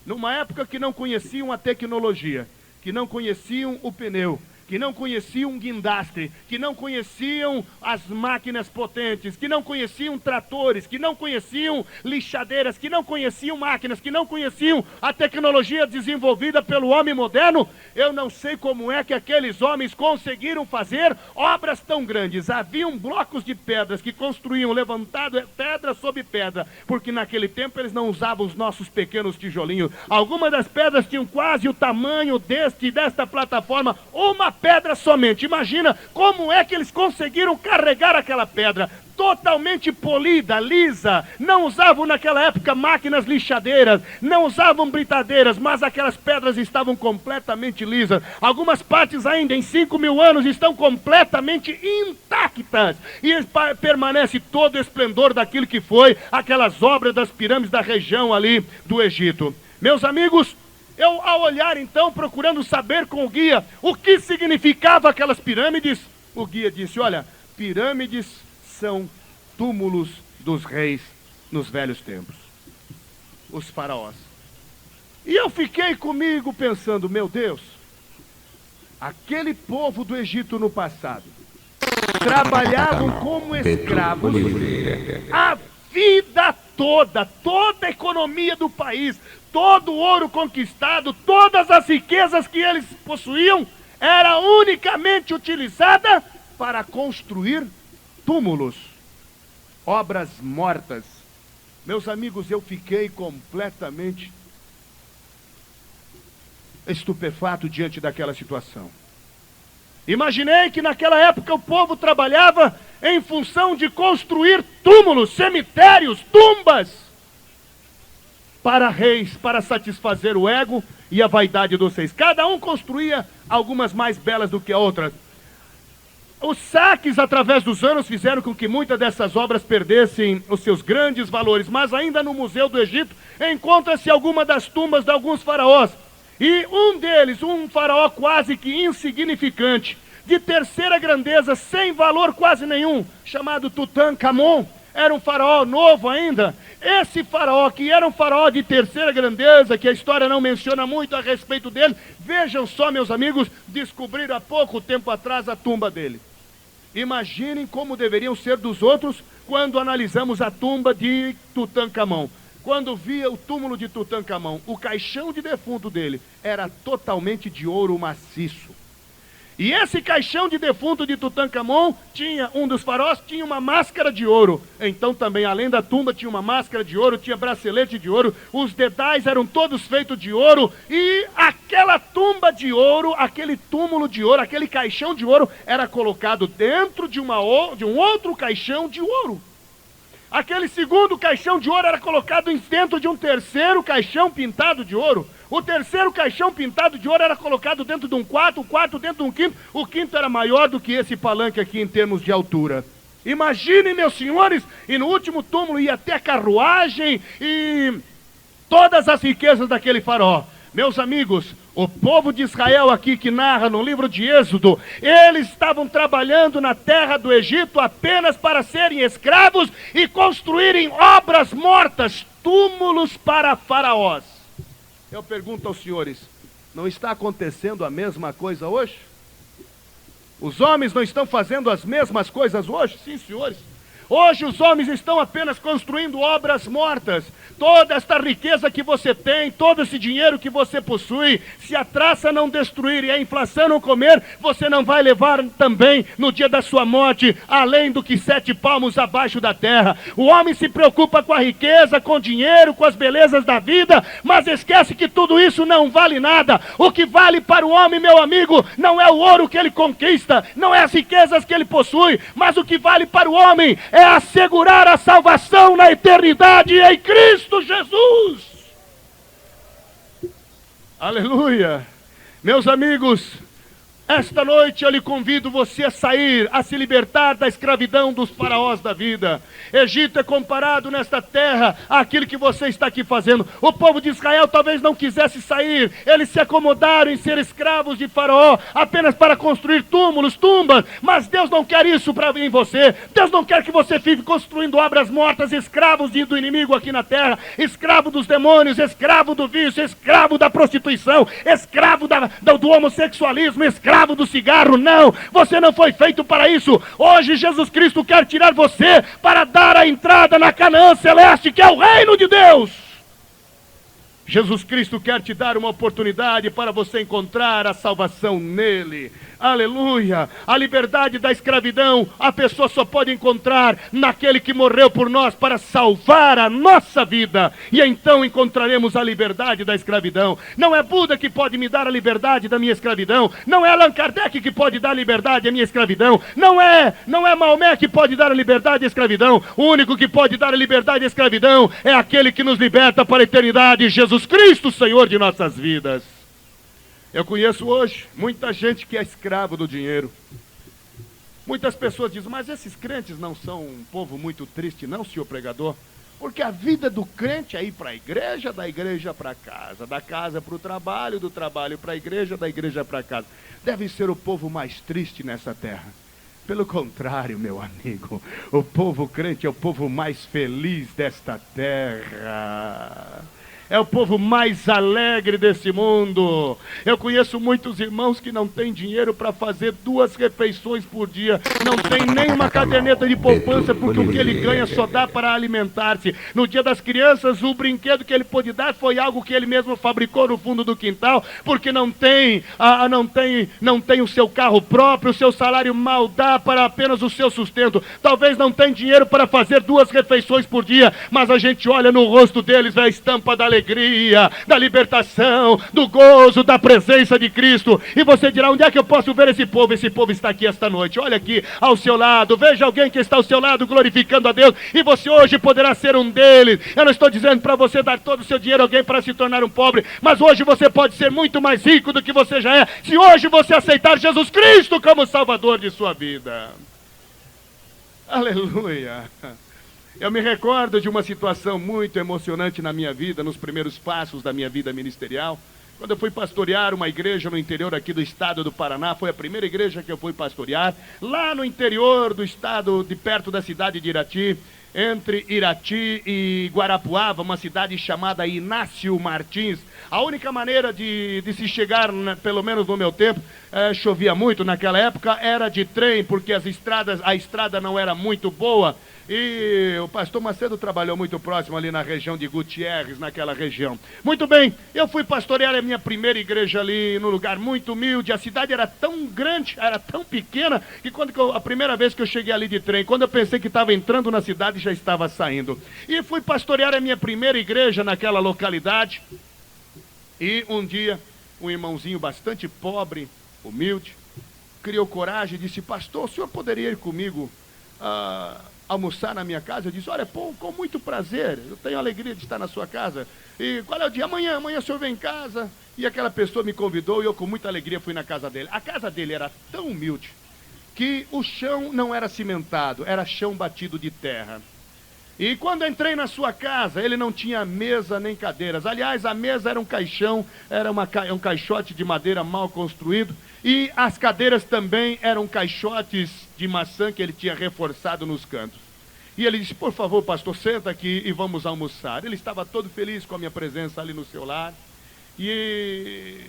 numa época que não conheciam a tecnologia, que não conheciam o pneu, que não conheciam um guindastre, que não conheciam as máquinas potentes, que não conheciam tratores, que não conheciam lixadeiras, que não conheciam máquinas, que não conheciam a tecnologia desenvolvida pelo homem moderno. Eu não sei como é que aqueles homens conseguiram fazer obras tão grandes. Haviam blocos de pedras que construíam levantado pedra sobre pedra, porque naquele tempo eles não usavam os nossos pequenos tijolinhos. Algumas das pedras tinham quase o tamanho desta plataforma, uma pedra somente. Imagina como é que eles conseguiram carregar aquela pedra. totalmente polida, lisa. Não usavam naquela época máquinas lixadeiras, não usavam britadeiras, mas aquelas pedras estavam completamente lisas. Algumas partes ainda em 5.000 anos estão completamente intactas, e permanece todo o esplendor daquilo que foi aquelas obras das pirâmides da região ali do Egito. Meus amigos, eu, ao olhar então, procurando saber com o guia o que significava aquelas pirâmides, o guia disse: olha, pirâmides são túmulos dos reis nos velhos tempos, os faraós. E eu fiquei comigo pensando, meu Deus, aquele povo do Egito no passado trabalhavam como escravos a vida toda, toda a economia do país, todo o ouro conquistado, todas as riquezas que eles possuíam, era unicamente utilizada para construir túmulos, obras mortas. Meus amigos, eu fiquei completamente estupefato diante daquela situação. Imaginei que naquela época o povo trabalhava em função de construir túmulos, cemitérios, tumbas, para reis, para satisfazer o ego e a vaidade dos reis. Cada um construía algumas mais belas do que outras. Os saques através dos anos fizeram com que muitas dessas obras perdessem os seus grandes valores, mas ainda no Museu do Egito encontra-se alguma das tumbas de alguns faraós. E um deles, um faraó quase que insignificante, de terceira grandeza, sem valor quase nenhum, chamado Tutankhamon, era um faraó novo ainda. Esse faraó, que era um faraó de terceira grandeza, que a história não menciona muito a respeito dele, vejam só, meus amigos, descobriram há pouco tempo atrás a tumba dele. Imaginem como deveriam ser dos outros quando analisamos a tumba de Tutankhamon. Quando via o túmulo de Tutankhamon, o caixão de defunto dele era totalmente de ouro maciço. E esse caixão de defunto de Tutankhamon tinha, um dos faraós tinha uma máscara de ouro. Então também, além da tumba, tinha uma máscara de ouro, tinha bracelete de ouro, os dedais eram todos feitos de ouro, e aquela tumba de ouro, aquele túmulo de ouro, aquele caixão de ouro, era colocado dentro de um outro caixão de ouro. Aquele segundo caixão de ouro era colocado dentro de um terceiro caixão pintado de ouro. O terceiro caixão pintado de ouro era colocado dentro de um quarto, o quarto dentro de um quinto. O quinto era maior do que esse palanque aqui em termos de altura. Imaginem, meus senhores, e no último túmulo ia até carruagem e todas as riquezas daquele faraó. Meus amigos, o povo de Israel aqui que narra no livro de Êxodo, eles estavam trabalhando na terra do Egito apenas para serem escravos e construírem obras mortas, túmulos para faraós. Eu pergunto aos senhores, não está acontecendo a mesma coisa hoje? Os homens não estão fazendo as mesmas coisas hoje? Sim, senhores. Hoje os homens estão apenas construindo obras mortas. Toda esta riqueza que você tem, todo esse dinheiro que você possui, se a traça não destruir e a inflação não comer, você não vai levar também no dia da sua morte, além do que 7 palmos abaixo da terra. O homem se preocupa com a riqueza, com o dinheiro, com as belezas da vida, mas esquece que tudo isso não vale nada. O que vale para o homem, meu amigo, não é o ouro que ele conquista, não é as riquezas que ele possui, mas o que vale para o homem é assegurar a salvação na eternidade em Cristo Jesus. Aleluia. Meus amigos, esta noite eu lhe convido você a sair, a se libertar da escravidão dos faraós da vida. Egito é comparado nesta terra àquilo que você está aqui fazendo. O povo de Israel talvez não quisesse sair, eles se acomodaram em ser escravos de faraó, apenas para construir túmulos, tumbas, mas Deus não quer isso em você. Deus não quer que você fique construindo obras mortas, escravos do inimigo aqui na terra, escravo dos demônios, escravo do vício, escravo da prostituição, escravo do homossexualismo, escravo do cigarro. Não, você não foi feito para isso. Hoje Jesus Cristo quer tirar você para dar a entrada na Canaã celeste, que é o reino de Deus. Jesus Cristo quer te dar uma oportunidade para você encontrar a salvação nele. Aleluia! A liberdade da escravidão, a pessoa só pode encontrar naquele que morreu por nós para salvar a nossa vida. E então encontraremos a liberdade da escravidão. Não é Buda que pode me dar a liberdade da minha escravidão. Não é Allan Kardec que pode dar a liberdade à minha escravidão. Não é Maomé que pode dar a liberdade à escravidão. O único que pode dar a liberdade à escravidão é aquele que nos liberta para a eternidade, Jesus Cristo, Senhor de nossas vidas. Eu conheço hoje muita gente que é escravo do dinheiro. Muitas pessoas dizem, mas esses crentes não são um povo muito triste não, senhor pregador? Porque a vida do crente é ir para a igreja, da igreja para casa, da casa para o trabalho, do trabalho para a igreja, da igreja para casa. Deve ser o povo mais triste nessa terra. Pelo contrário, meu amigo, o povo crente é o povo mais feliz desta terra. É o povo mais alegre desse mundo. Eu conheço muitos irmãos que não têm dinheiro para fazer 2 refeições por dia. Não tem nem uma caderneta de poupança, porque o que ele ganha só dá para alimentar-se. No dia das crianças, o brinquedo que ele pôde dar foi algo que ele mesmo fabricou no fundo do quintal, porque não tem o seu carro próprio, o seu salário mal dá para apenas o seu sustento. Talvez não tenha dinheiro para fazer 2 refeições por dia, mas a gente olha no rosto deles, vê a estampa da alegria, da libertação, do gozo, da presença de Cristo. E você dirá, onde é que eu posso ver esse povo? Esse povo está aqui esta noite. Olha aqui ao seu lado, veja alguém que está ao seu lado glorificando a Deus, e você hoje poderá ser um deles. Eu não estou dizendo para você dar todo o seu dinheiro a alguém para se tornar um pobre, mas hoje você pode ser muito mais rico do que você já é, se hoje você aceitar Jesus Cristo como Salvador de sua vida. Aleluia! Eu me recordo de uma situação muito emocionante na minha vida, nos primeiros passos da minha vida ministerial, quando eu fui pastorear uma igreja no interior aqui do estado do Paraná. Foi a primeira igreja que eu fui pastorear, lá no interior do estado, de perto da cidade de Irati, entre Irati e Guarapuava, uma cidade chamada Inácio Martins. A única maneira de se chegar, pelo menos no meu tempo, chovia muito naquela época, era de trem, porque a estrada não era muito boa. E o pastor Macedo trabalhou muito próximo ali na região de Gutierrez, naquela região. Muito bem, eu fui pastorear a minha primeira igreja ali, num lugar muito humilde. A cidade era tão grande, era tão pequena, que a primeira vez que eu cheguei ali de trem, quando eu pensei que estava entrando na cidade, já estava saindo. E fui pastorear a minha primeira igreja naquela localidade. E um dia, um irmãozinho bastante pobre, humilde, criou coragem e disse, pastor, o senhor poderia ir comigo almoçar na minha casa? Eu disse, olha, pô, com muito prazer, eu tenho a alegria de estar na sua casa. E qual é o dia? Amanhã o senhor vem em casa. E aquela pessoa me convidou e eu com muita alegria fui na casa dele. A casa dele era tão humilde que o chão não era cimentado, era chão batido de terra. E quando entrei na sua casa, ele não tinha mesa nem cadeiras. Aliás, a mesa era um caixão, era um caixote de madeira mal construído. E as cadeiras também eram caixotes de maçã que ele tinha reforçado nos cantos. E ele disse, por favor, pastor, senta aqui e vamos almoçar. Ele estava todo feliz com a minha presença ali no seu lar. E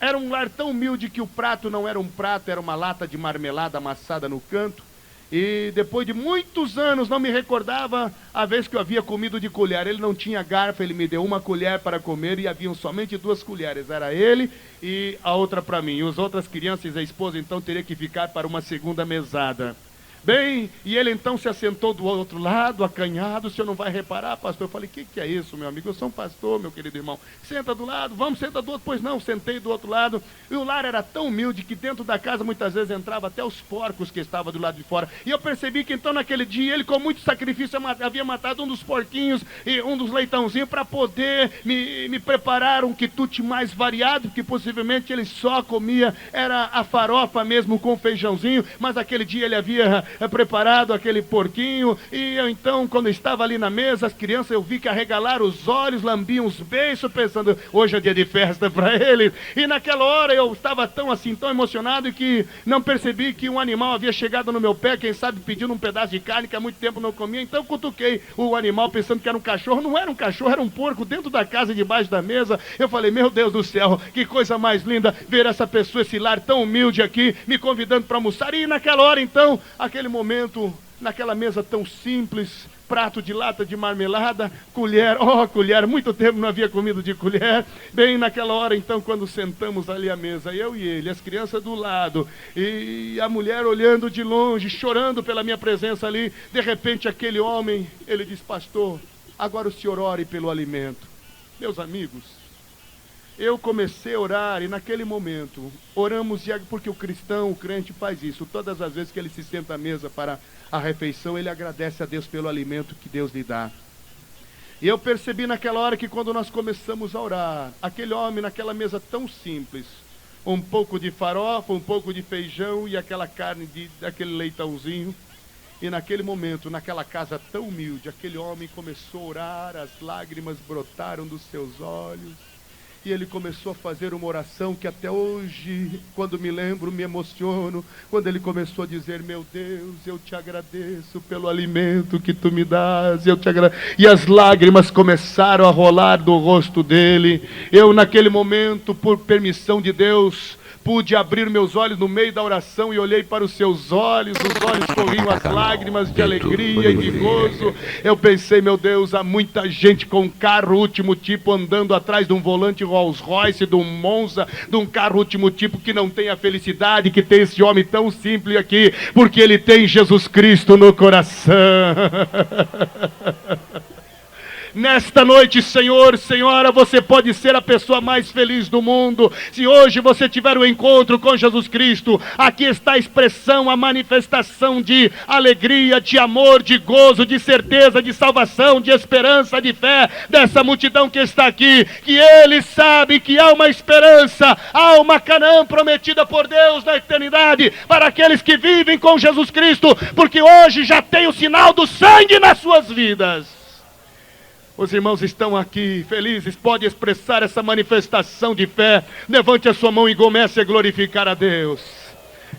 era um lar tão humilde que o prato não era um prato, era uma lata de marmelada amassada no canto. E depois de muitos anos, não me recordava a vez que eu havia comido de colher. Ele não tinha garfo, ele me deu uma colher para comer e haviam somente 2 colheres. Era ele e a outra para mim. E as outras crianças e a esposa então teria que ficar para uma segunda mesada. Bem, e ele então se assentou do outro lado, acanhado. O senhor não vai reparar, pastor? Eu falei, o que é isso, meu amigo? Eu sou um pastor, meu querido irmão. Senta do lado, vamos, senta do outro. Pois não, sentei do outro lado. E o lar era tão humilde que dentro da casa muitas vezes entrava até os porcos que estavam do lado de fora. E eu percebi que então naquele dia ele com muito sacrifício havia matado um dos porquinhos e um dos leitãozinhos para poder me preparar um quitute mais variado, que possivelmente ele só comia, era a farofa mesmo com feijãozinho, mas aquele dia ele havia preparado aquele porquinho. E eu então, quando estava ali na mesa, as crianças, eu vi que arregalaram os olhos, lambiam os beiços, pensando, hoje é dia de festa para eles. E naquela hora eu estava tão assim, tão emocionado, que não percebi que um animal havia chegado no meu pé, quem sabe pedindo um pedaço de carne que há muito tempo não comia. Então eu cutuquei o animal pensando que era um cachorro. Não era um cachorro, era um porco dentro da casa, debaixo da mesa. Eu falei, meu Deus do céu, que coisa mais linda ver essa pessoa, esse lar tão humilde aqui, me convidando para almoçar. E naquela hora então, aquele momento, naquela mesa tão simples, prato de lata de marmelada, colher, colher, muito tempo não havia comido de colher. Bem naquela hora então, quando sentamos ali à mesa, eu e ele, as crianças do lado, e a mulher olhando de longe, chorando pela minha presença ali, de repente aquele homem, ele diz: pastor, agora o senhor ore pelo alimento. Meus amigos, eu comecei a orar e naquele momento, oramos, porque o cristão, o crente faz isso, todas as vezes que ele se senta à mesa para a refeição, ele agradece a Deus pelo alimento que Deus lhe dá. E eu percebi naquela hora que quando nós começamos a orar, aquele homem naquela mesa tão simples, um pouco de farofa, um pouco de feijão e aquela carne, daquele leitãozinho, e naquele momento, naquela casa tão humilde, aquele homem começou a orar, as lágrimas brotaram dos seus olhos, e ele começou a fazer uma oração que até hoje, quando me lembro, me emociono, quando ele começou a dizer: meu Deus, eu te agradeço pelo alimento que tu me dás, e as lágrimas começaram a rolar do rosto dele. Eu naquele momento, por permissão de Deus, pude abrir meus olhos no meio da oração e olhei para os seus olhos, os olhos corriam as lágrimas de alegria e de gozo. Eu pensei: meu Deus, há muita gente com um carro último tipo andando atrás de um volante Rolls Royce, de um Monza, de um carro último tipo, que não tem a felicidade que tem esse homem tão simples aqui, porque ele tem Jesus Cristo no coração. Nesta noite, Senhor, Senhora, você pode ser a pessoa mais feliz do mundo. Se hoje você tiver um encontro com Jesus Cristo, aqui está a expressão, a manifestação de alegria, de amor, de gozo, de certeza, de salvação, de esperança, de fé dessa multidão que está aqui, que ele sabe que há uma esperança, há uma Canaã prometida por Deus na eternidade para aqueles que vivem com Jesus Cristo, porque hoje já tem o sinal do sangue nas suas vidas. Os irmãos estão aqui felizes, pode expressar essa manifestação de fé. Levante a sua mão e comece a glorificar a Deus.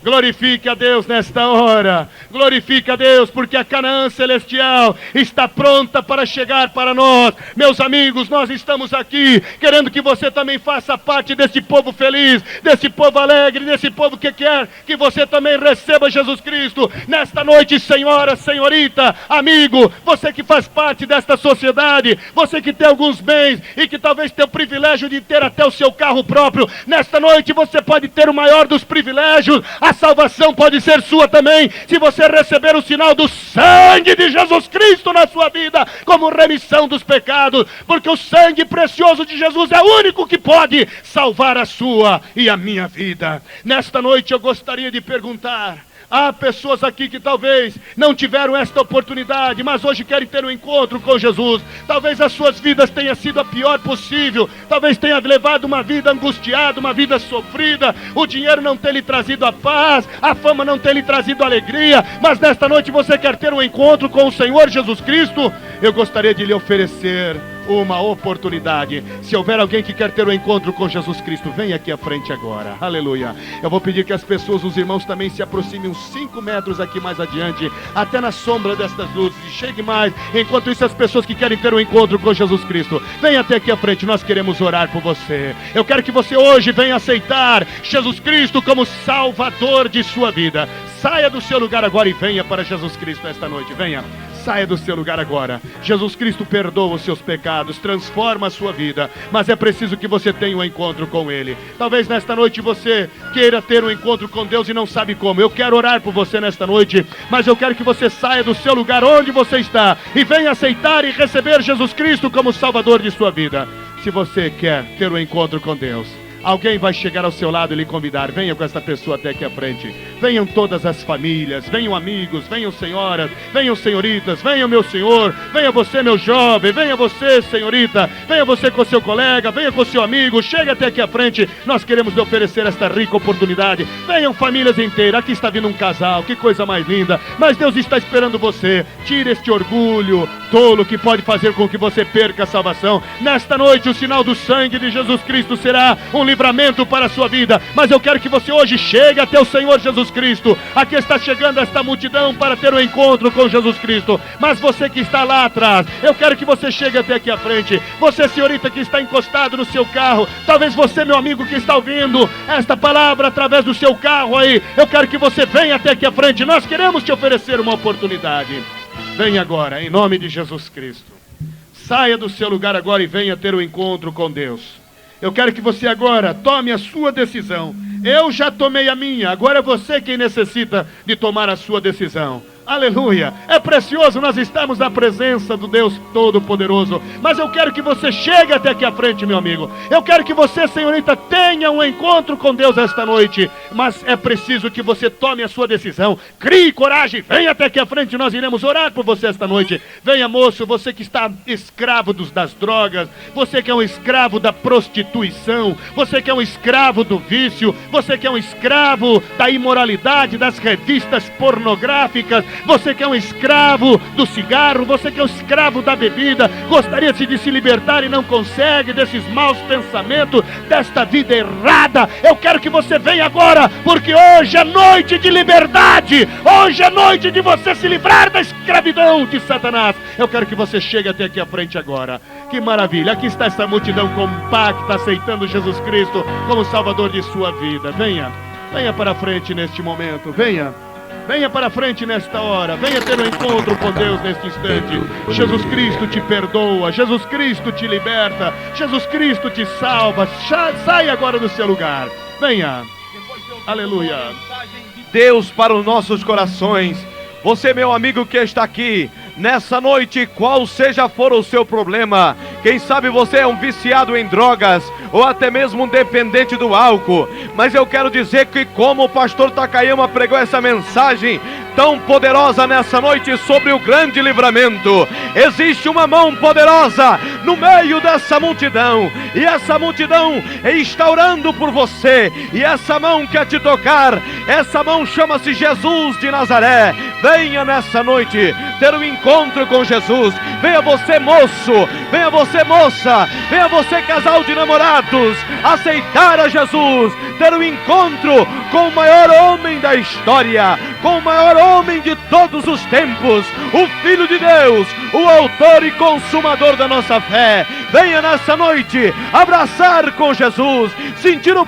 Glorifique a Deus nesta hora. Glorifique a Deus, porque a Canaã celestial está pronta para chegar para nós. Meus amigos, nós estamos aqui querendo que você também faça parte desse povo feliz, desse povo alegre, desse povo que quer que você também receba Jesus Cristo. Nesta noite, senhora, senhorita, amigo, você que faz parte desta sociedade, você que tem alguns bens e que talvez tenha o privilégio de ter até o seu carro próprio, nesta noite você pode ter o maior dos privilégios. A salvação pode ser sua também, se você receber o sinal do sangue de Jesus Cristo na sua vida, como remissão dos pecados, porque o sangue precioso de Jesus é o único que pode salvar a sua e a minha vida. Nesta noite eu gostaria de perguntar: há pessoas aqui que talvez não tiveram esta oportunidade, mas hoje querem ter um encontro com Jesus. Talvez as suas vidas tenham sido a pior possível. Talvez tenha levado uma vida angustiada, uma vida sofrida. O dinheiro não tem lhe trazido a paz, a fama não tem lhe trazido alegria. Mas nesta noite você quer ter um encontro com o Senhor Jesus Cristo. Eu gostaria de lhe oferecer uma oportunidade. Se houver alguém que quer ter um encontro com Jesus Cristo, vem aqui à frente agora. Aleluia. Eu vou pedir que as pessoas, os irmãos também se aproximem uns 5 metros aqui mais adiante, até na sombra destas luzes, e chegue mais. Enquanto isso, as pessoas que querem ter um encontro com Jesus Cristo, vem até aqui à frente, nós queremos orar por você. Eu quero que você hoje venha aceitar Jesus Cristo como Salvador de sua vida. Saia do seu lugar agora e venha para Jesus Cristo esta noite. Venha. Saia do seu lugar agora. Jesus Cristo perdoa os seus pecados, transforma a sua vida, mas é preciso que você tenha um encontro com Ele. Talvez nesta noite você queira ter um encontro com Deus e não sabe como. Eu quero orar por você nesta noite, mas eu quero que você saia do seu lugar onde você está e venha aceitar e receber Jesus Cristo como Salvador de sua vida. Se você quer ter um encontro com Deus, alguém vai chegar ao seu lado e lhe convidar. Venha com essa pessoa até aqui à frente. Venham todas as famílias, venham amigos, venham senhoras, venham senhoritas, venham meu senhor, venha você meu jovem, venha você senhorita, venha você com seu colega, venha com seu amigo, chega até aqui à frente. Nós queremos lhe oferecer esta rica oportunidade. Venham famílias inteiras, aqui está vindo um casal, que coisa mais linda, mas Deus está esperando você. Tire este orgulho tolo que pode fazer com que você perca a salvação. Nesta noite o sinal do sangue de Jesus Cristo será um livramento para a sua vida, mas eu quero que você hoje chegue até o Senhor Jesus Cristo. Aqui está chegando esta multidão para ter um encontro com Jesus Cristo, mas você que está lá atrás, eu quero que você chegue até aqui à frente. Você senhorita que está encostado no seu carro, talvez você meu amigo que está ouvindo esta palavra através do seu carro aí, eu quero que você venha até aqui à frente. Nós queremos te oferecer uma oportunidade. Venha agora, em nome de Jesus Cristo. Saia do seu lugar agora e venha ter um encontro com Deus. Eu quero que você agora tome a sua decisão. Eu já tomei a minha, agora é você quem necessita de tomar a sua decisão. Aleluia, é precioso nós estamos na presença do Deus Todo-Poderoso, mas eu quero que você chegue até aqui à frente, meu amigo. Eu quero que você, senhorita, tenha um encontro com Deus esta noite, mas é preciso que você tome a sua decisão. Crie coragem, venha até aqui à frente, nós iremos orar por você esta noite. Venha, moço, você que está escravo das drogas, você que é um escravo da prostituição, você que é um escravo do vício, você que é um escravo da imoralidade, das revistas pornográficas, você que é um escravo do cigarro, você que é um escravo da bebida, gostaria de se libertar e não consegue, desses maus pensamentos, desta vida errada. Eu quero que você venha agora, porque hoje é noite de liberdade, hoje é noite de você se livrar da escravidão de Satanás. Eu quero que você chegue até aqui à frente agora. Que maravilha, aqui está essa multidão compacta, aceitando Jesus Cristo como Salvador de sua vida. Venha, venha para a frente neste momento, venha. Venha para a frente nesta hora, venha ter um encontro com Deus neste instante. Jesus Cristo te perdoa, Jesus Cristo te liberta, Jesus Cristo te salva. Saia agora do seu lugar, venha. Aleluia. Deus para os nossos corações. Você, meu amigo que está aqui, nessa noite, qual seja for o seu problema, quem sabe você é um viciado em drogas, ou até mesmo um dependente do álcool, mas eu quero dizer que como o pastor Takayama pregou essa mensagem tão poderosa nessa noite sobre o grande livramento, existe uma mão poderosa no meio dessa multidão, e essa multidão está orando por você, e essa mão quer te tocar, essa mão chama-se Jesus de Nazaré. Venha nessa noite ter um encontro com Jesus. Venha você, moço, venha você, moça, venha você, casal de namorados, aceitar a Jesus, ter um encontro com o maior homem da história, com o maior homem de todos os tempos, o Filho de Deus, o autor e consumador da nossa fé. Venha nessa noite abraçar com Jesus, sentir o